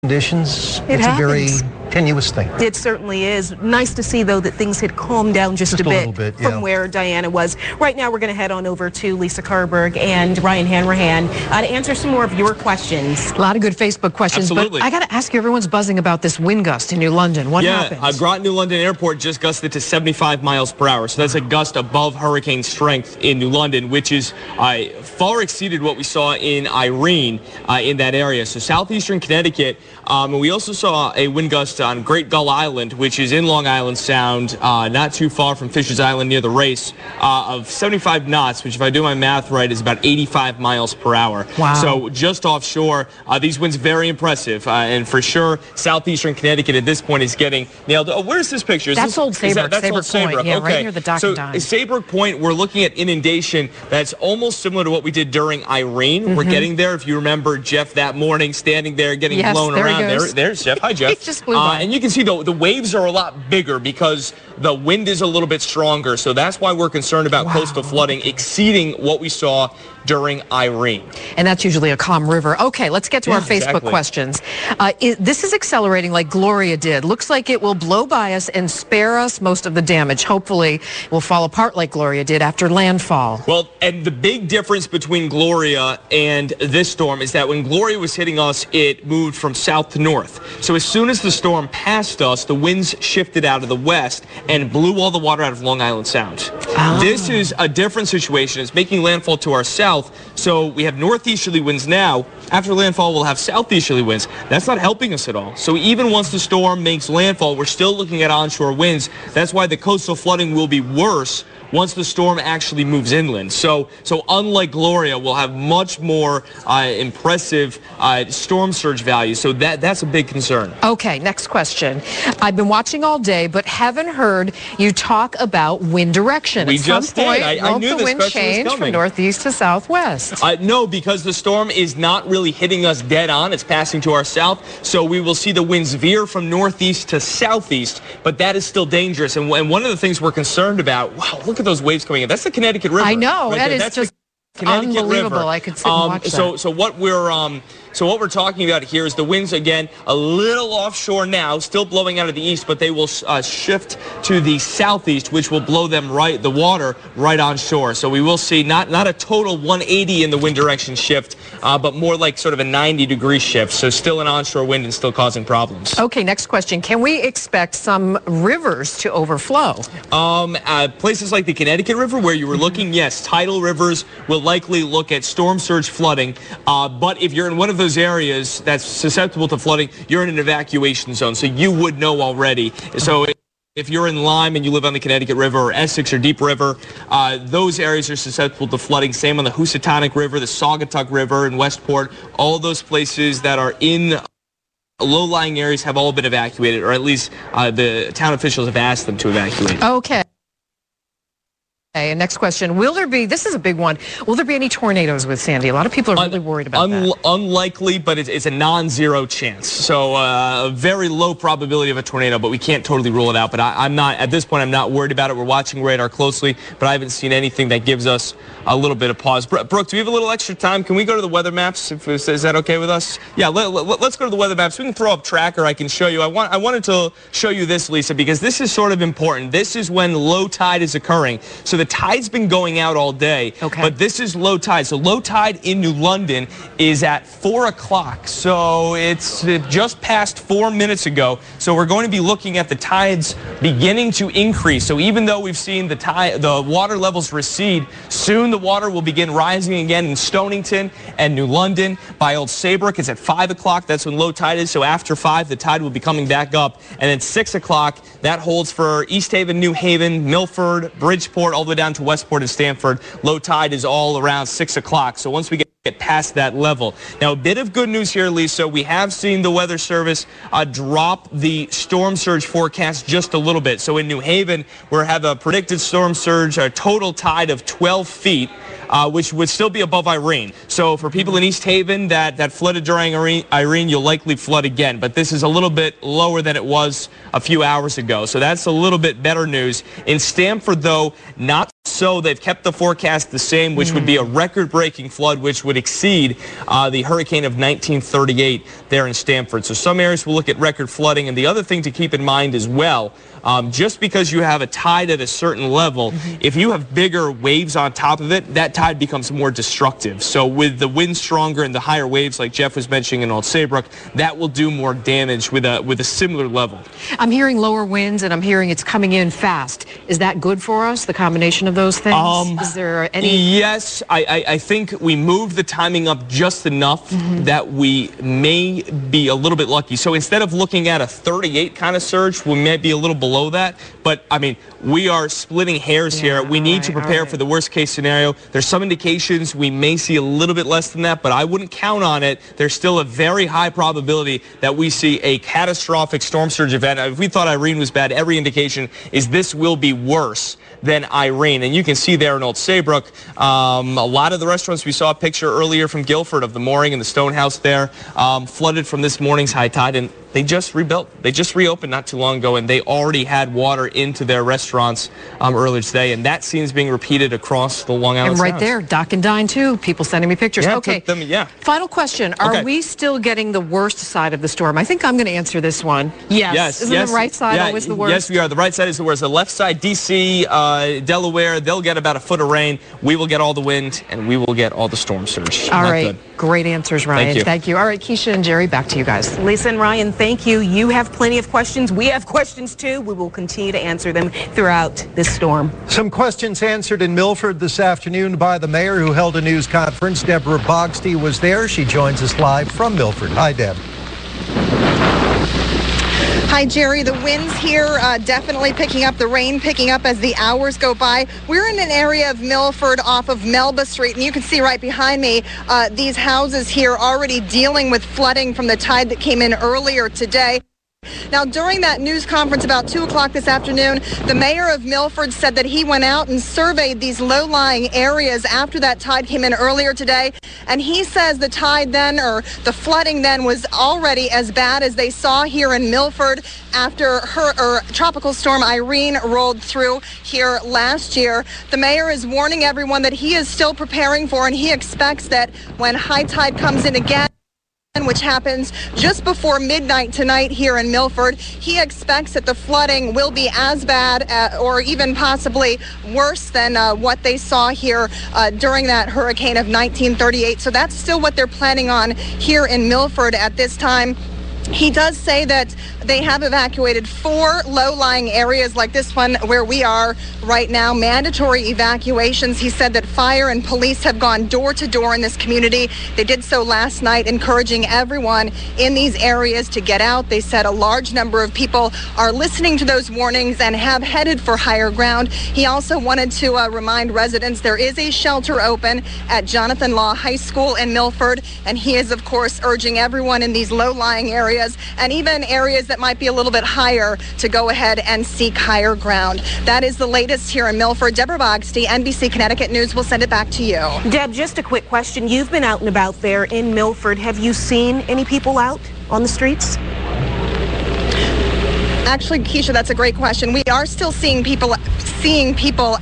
conditions, It it's happens. a very tenuous thing. It certainly is. Nice to see, though, that things had calmed down just a little bit yeah. from where Diana was. Right now, we're going to head on over to Lisa Carberg and Ryan Hanrahan to answer some more of your questions. A lot of good Facebook questions. Absolutely. But I got to ask you, everyone's buzzing about this wind gust in New London. What happened? Yeah, Groton New London Airport just gusted to 75 miles per hour. So that's a gust above hurricane strength in New London, which is far exceeded what we saw in Irene in that area. So southeastern Connecticut, and we also saw a wind gust on Great Gull Island, which is in Long Island Sound, not too far from Fisher's Island near the race, of 75 knots, which if I do my math right is about 85 miles per hour. Wow. So just offshore, these winds very impressive, and for sure southeastern Connecticut at this point is getting nailed. Oh, where's this picture? That's Old Saybrook. That's Old Saybrook Point. Yeah, okay. right near the dock and dime. Saybrook Point, we're looking at inundation that's almost similar to what we did during Irene. We're getting there. If you remember Jeff that morning standing there getting blown around. There's Jeff. Hi, Jeff. Just flew by. And you can see the waves are a lot bigger because the wind is a little bit stronger. So that's why we're concerned about coastal flooding exceeding what we saw during Irene. And that's usually a calm river. Okay, let's get to our Facebook questions. This is accelerating like Gloria did. Looks like it will blow by us and spare us most of the damage. Hopefully, it will fall apart like Gloria did after landfall. Well, and the big difference between Gloria and this storm is that when Gloria was hitting us, it moved from south to north. So as soon as the storm passed us, the winds shifted out of the west and blew all the water out of Long Island Sound. This is a different situation. It's making landfall to our south. So we have northeasterly winds now. After landfall, we'll have southeasterly winds. That's not helping us at all. So even once the storm makes landfall, we're still looking at onshore winds. That's why the coastal flooding will be worse once the storm actually moves inland. So unlike Gloria, we'll have much more impressive storm surge values. So that's a big concern. Okay, next question. I've been watching all day, but haven't heard you talk about wind direction. We At just some point, did. I knew the this wind question was change coming. from northeast to southwest? No, because the storm is not really hitting us dead on. It's passing to our south. So we will see the winds veer from northeast to southeast, but that is still dangerous. And one of the things we're concerned about, wow, look at those waves coming in. That's the Connecticut River. I know. Right that there. is That's just unbelievable. I could sit and watch that. So what we're talking about here is the winds, again, a little offshore now, still blowing out of the east, but they will shift to the southeast, which will blow them the water right onshore. So we will see not a total 180 in the wind direction shift, but more like sort of a 90-degree shift. So still an onshore wind and still causing problems. Okay, next question. Can we expect some rivers to overflow? Places like the Connecticut River, where you were looking, yes, tidal rivers will likely look at storm surge flooding. But if you're in one of those areas that's susceptible to flooding, you're in an evacuation zone, so you would know already. So if you're in Lyme and you live on the Connecticut River or Essex or Deep River, those areas are susceptible to flooding. Same on the Housatonic River, the Saugatuck River in Westport. All those places that are in low-lying areas have all been evacuated, or at least the town officials have asked them to evacuate. Okay. And next question, will there be, this is a big one, will there be any tornadoes with Sandy? A lot of people are really worried about that. Unlikely, but it's a non-zero chance. So a very low probability of a tornado, but we can't totally rule it out. But I'm not, at this point, I'm not worried about it. We're watching radar closely, but I haven't seen anything that gives us a little bit of pause. Brooke, do we have a little extra time? Can we go to the weather maps? Is that okay with us? Yeah, let's go to the weather maps. We can throw up tracker. I can show you. I wanted to show you this, Lisa, because this is sort of important. This is when low tide is occurring. So the tide's been going out all day, but this is low tide. So low tide in New London is at 4 o'clock. So it's just past 4 minutes ago. So we're going to be looking at the tides beginning to increase. So even though we've seen the water levels recede, soon the water will begin rising again in Stonington and New London. By Old Saybrook, it's at 5 o'clock. That's when low tide is. So after 5, the tide will be coming back up. And then 6 o'clock, that holds for East Haven, New Haven, Milford, Bridgeport, all the way down to Westport and Stamford. Low tide is all around 6 o'clock. So once we get past that level. Now, a bit of good news here, Lisa. We have seen the Weather Service drop the storm surge forecast just a little bit. So in New Haven, we have a predicted storm surge, a total tide of 12 feet. Which would still be above Irene. So for people in East Haven that flooded during Irene, you'll likely flood again. But this is a little bit lower than it was a few hours ago. So that's a little bit better news. In Stamford, though, not So they've kept the forecast the same, which would be a record-breaking flood, which would exceed the hurricane of 1938 there in Stamford. So some areas will look at record flooding. And the other thing to keep in mind as well, just because you have a tide at a certain level, if you have bigger waves on top of it, that tide becomes more destructive. So with the wind stronger and the higher waves, like Jeff was mentioning in Old Saybrook, that will do more damage with a similar level. I'm hearing lower winds, and I'm hearing it's coming in fast. Is that good for us, the combination of those things? Is there any? Yes, I think we moved the timing up just enough that we may be a little bit lucky. So instead of looking at a 38 kind of surge, we may be a little below that. But, I mean, we are splitting hairs here. We need to prepare for the worst case scenario. There's some indications we may see a little bit less than that, but I wouldn't count on it. There's still a very high probability that we see a catastrophic storm surge event. If we thought Irene was bad, every indication is this will be worse than Irene. And you can see there in Old Saybrook, a lot of the restaurants, we saw a picture earlier from Guilford of the mooring and the stone house there, flooded from this morning's high tide, and they just rebuilt. They just reopened not too long ago, and they already had water into their restaurants earlier today, and that seems being repeated across the Long Island Sound. And right there, Dock and Dine too. People sending me pictures. Yeah, okay. Final question. Are we still getting the worst side of the storm? I think I'm going to answer this one. Yes. Isn't the right side always the worst? Yes, we are. The right side is the worst. The left side, D.C., Delaware, they'll get about a foot of rain. We will get all the wind, and we will get all the storm surge. All right. Great answers, Ryan. Thank you. All right, Keisha and Jerry, back to you guys. Lisa and Ryan, thank you. You have plenty of questions. We have questions too. We will continue to answer them throughout this storm. Some questions answered in Milford this afternoon by the mayor, who held a news conference. Deborah Bogsty was there. She joins us live from Milford. Hi, Deb. Hi, Jerry. The winds here definitely picking up, the rain picking up as the hours go by. We're in an area of Milford off of Melba Street, and you can see right behind me these houses here already dealing with flooding from the tide that came in earlier today. Now, during that news conference about 2 o'clock this afternoon, the mayor of Milford said that he went out and surveyed these low-lying areas after that tide came in earlier today. And he says the tide then, or the flooding then, was already as bad as they saw here in Milford after Tropical Storm Irene rolled through here last year. The mayor is warning everyone that he is still preparing for, and he expects that when high tide comes in again, which happens just before midnight tonight here in Milford, he expects that the flooding will be as bad or even possibly worse than what they saw here during that hurricane of 1938. So that's still what they're planning on here in Milford at this time. He does say that they have evacuated 4 low-lying areas like this one where we are right now, mandatory evacuations. He said that fire and police have gone door to door in this community. They did so last night, encouraging everyone in these areas to get out. They said a large number of people are listening to those warnings and have headed for higher ground. He also wanted to remind residents there is a shelter open at Jonathan Law High School in Milford, and he is, of course, urging everyone in these low-lying areas and even areas that might be a little bit higher to go ahead and seek higher ground. That is the latest here in Milford. Deborah Bogsty, NBC Connecticut News. We'll send it back to you. Deb, just a quick question. You've been out and about there in Milford. Have you seen any people out on the streets? Actually, Keisha, that's a great question. We are still seeing people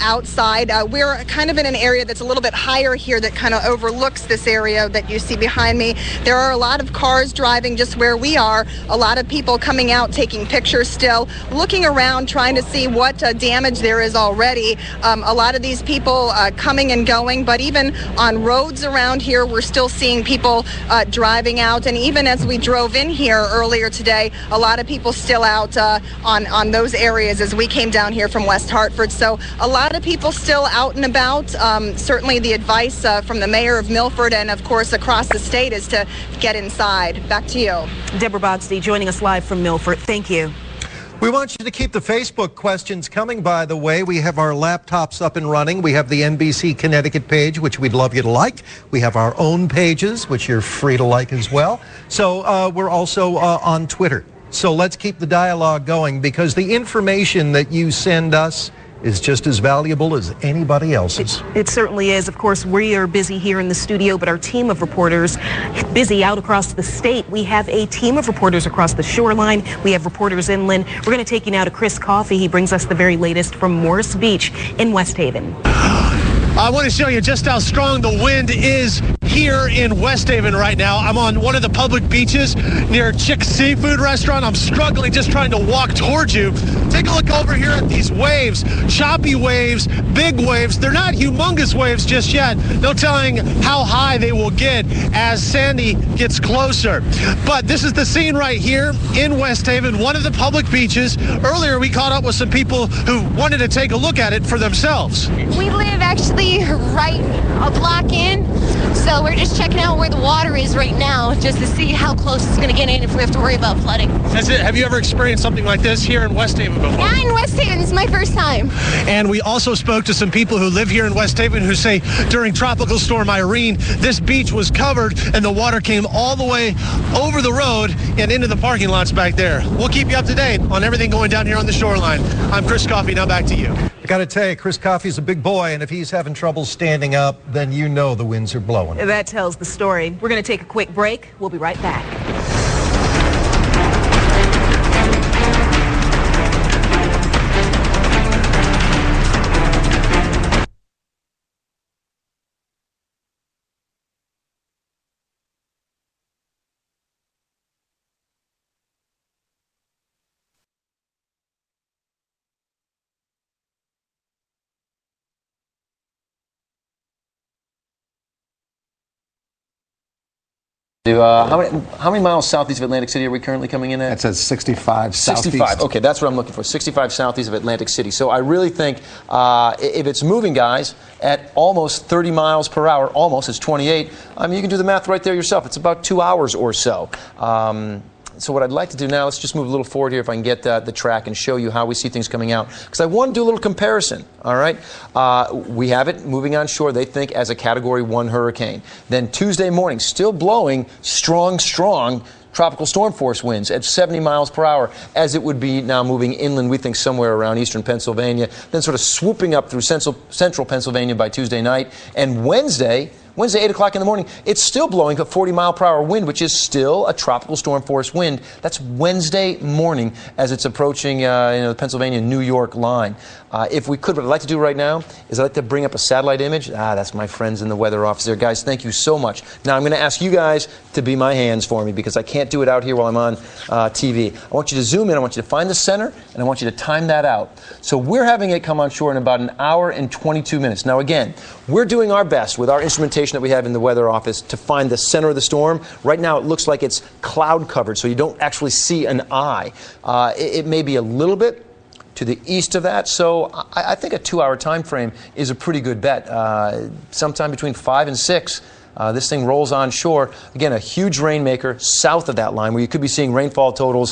outside. We're kind of in an area that's a little bit higher here that kind of overlooks this area that you see behind me. There are a lot of cars driving just where we are. A lot of people coming out, taking pictures still, looking around, trying to see what damage there is already. A lot of these people coming and going, but even on roads around here, we're still seeing people driving out. And even as we drove in here earlier today, a lot of people still out on those areas as we came down here from West Hartford. So a lot of people still out and about. Certainly the advice from the mayor of Milford and, of course, across the state is to get inside. Back to you. Deborah Bogsty joining us live from Milford. Thank you. We want you to keep the Facebook questions coming, by the way. We have our laptops up and running. We have the NBC Connecticut page, which we'd love you to like. We have our own pages, which you're free to like as well. So we're also on Twitter. So let's keep the dialogue going, because the information that you send us is just as valuable as anybody else's. It certainly is. Of course, we are busy here in the studio, but our team of reporters busy out across the state. We have a team of reporters across the shoreline. We have reporters inland. We're going to take you now to Chris Coffey. He brings us the very latest from Morris Beach in West Haven. I want to show you just how strong the wind is here in West Haven right now. I'm on one of the public beaches near Chick's Seafood Restaurant. I'm struggling just trying to walk towards you. Take a look over here at these waves. Choppy waves, big waves. They're not humongous waves just yet. No telling how high they will get as Sandy gets closer. But this is the scene right here in West Haven, one of the public beaches. Earlier we caught up with some people who wanted to take a look at it for themselves. We live actually right a block in, so we're just checking out where the water is right now just to see how close it's going to get in if we have to worry about flooding. Have you ever experienced something like this here in West Haven before? Yeah, in West Haven. This is my first time. And we also spoke to some people who live here in West Haven who say during Tropical Storm Irene, this beach was covered and the water came all the way over the road and into the parking lots back there. We'll keep you up to date on everything going down here on the shoreline. I'm Chris Coffey. Now back to you. I got to tell you, Chris Coffey's a big boy, and if he's having trouble standing up, then you know the winds are blowing. That tells the story. We're going to take a quick break. We'll be right back. How many miles southeast of Atlantic City are we currently coming in at? That says 65 southeast. 65. Okay, that's what I'm looking for. 65 southeast of Atlantic City. So I really think if it's moving, guys, at almost 30 miles per hour, almost, it's 28. I mean, you can do the math right there yourself. It's about 2 hours or so. So what I'd like to do now, let's just move a little forward here if I can get the track and show you how we see things coming out. Because I want to do a little comparison, all right? We have it moving on shore, they think, as a Category 1 hurricane. Then Tuesday morning, still blowing strong tropical storm force winds at 70 miles per hour, as it would be now moving inland, we think somewhere around eastern Pennsylvania, then sort of swooping up through central Pennsylvania by Tuesday night. And Wednesday, 8 o'clock in the morning, it's still blowing a 40-mile-per-hour wind, which is still a tropical storm force wind. That's Wednesday morning as it's approaching the Pennsylvania-New York line. If we could, what I'd like to do right now is I'd like to bring up a satellite image. That's my friends in the weather office there. Guys, thank you so much. Now, I'm going to ask you guys to be my hands for me because I can't do it out here while I'm on TV. I want you to zoom in. I want you to find the center, and I want you to time that out. So we're having it come on shore in about an hour and 22 minutes. Now, again, we're doing our best with our instrumentation that we have in the weather office to find the center of the storm. Right now, it looks like it's cloud covered, so you don't actually see an eye. It may be a little bit to the east of that, so I think a 2-hour time frame is a pretty good bet. Sometime between 5 and 6. This thing rolls on shore. Again, a huge rainmaker south of that line where you could be seeing rainfall totals,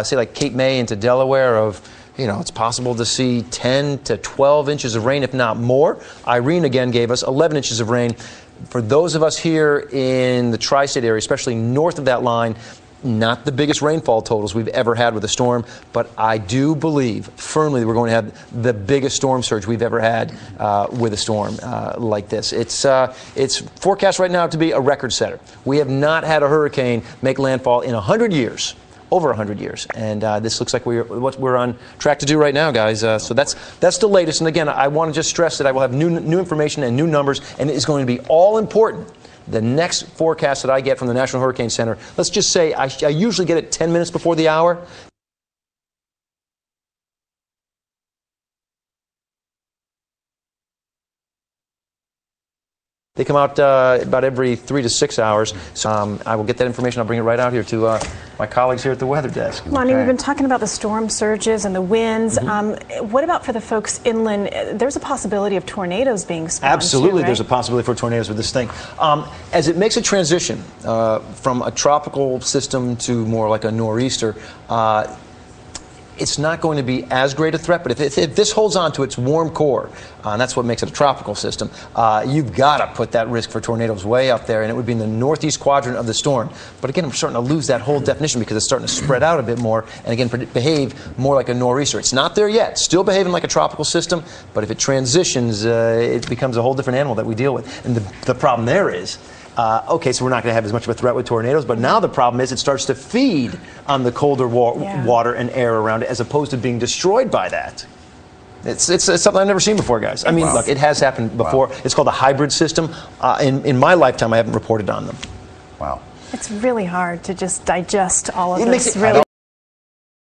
say like Cape May into Delaware of, it's possible to see 10 to 12 inches of rain, if not more. Irene, again, gave us 11 inches of rain. For those of us here in the tri-state area, especially north of that line, not the biggest rainfall totals we've ever had with a storm, but I do believe firmly that we're going to have the biggest storm surge we've ever had with a storm like this. It's forecast right now to be a record setter. We have not had a hurricane make landfall in 100 years. Over 100 years, and this looks like what we're on track to do right now, guys. So that's the latest. And again, I want to just stress that I will have new information and new numbers, and it is going to be all important. The next forecast that I get from the National Hurricane Center, let's just say I usually get it 10 minutes before the hour. They come out about every 3 to 6 hours. So I will get that information. I'll bring it right out here to my colleagues here at the weather desk. Lonnie, we've been talking about the storm surges and the winds. What about for the folks inland? There's a possibility of tornadoes being spawned. Absolutely, too, right? There's a possibility for tornadoes with this thing. As it makes a transition from a tropical system to more like a nor'easter, it's not going to be as great a threat. But if this holds on to its warm core, and that's what makes it a tropical system, you've got to put that risk for tornadoes way up there, and it would be in the northeast quadrant of the storm. But again, I'm starting to lose that whole definition because it's starting to spread out a bit more, and again, behave more like a nor'easter. It's not there yet. Still behaving like a tropical system, but if it transitions, it becomes a whole different animal that we deal with. And the problem there is, okay, so we're not going to have as much of a threat with tornadoes, but now the problem is it starts to feed on the colder water and air around it as opposed to being destroyed by that. It's something I've never seen before, guys. I mean, look, it has happened before. It's called a hybrid system. In my lifetime, I haven't reported on them. It's really hard to just digest all of this. Really.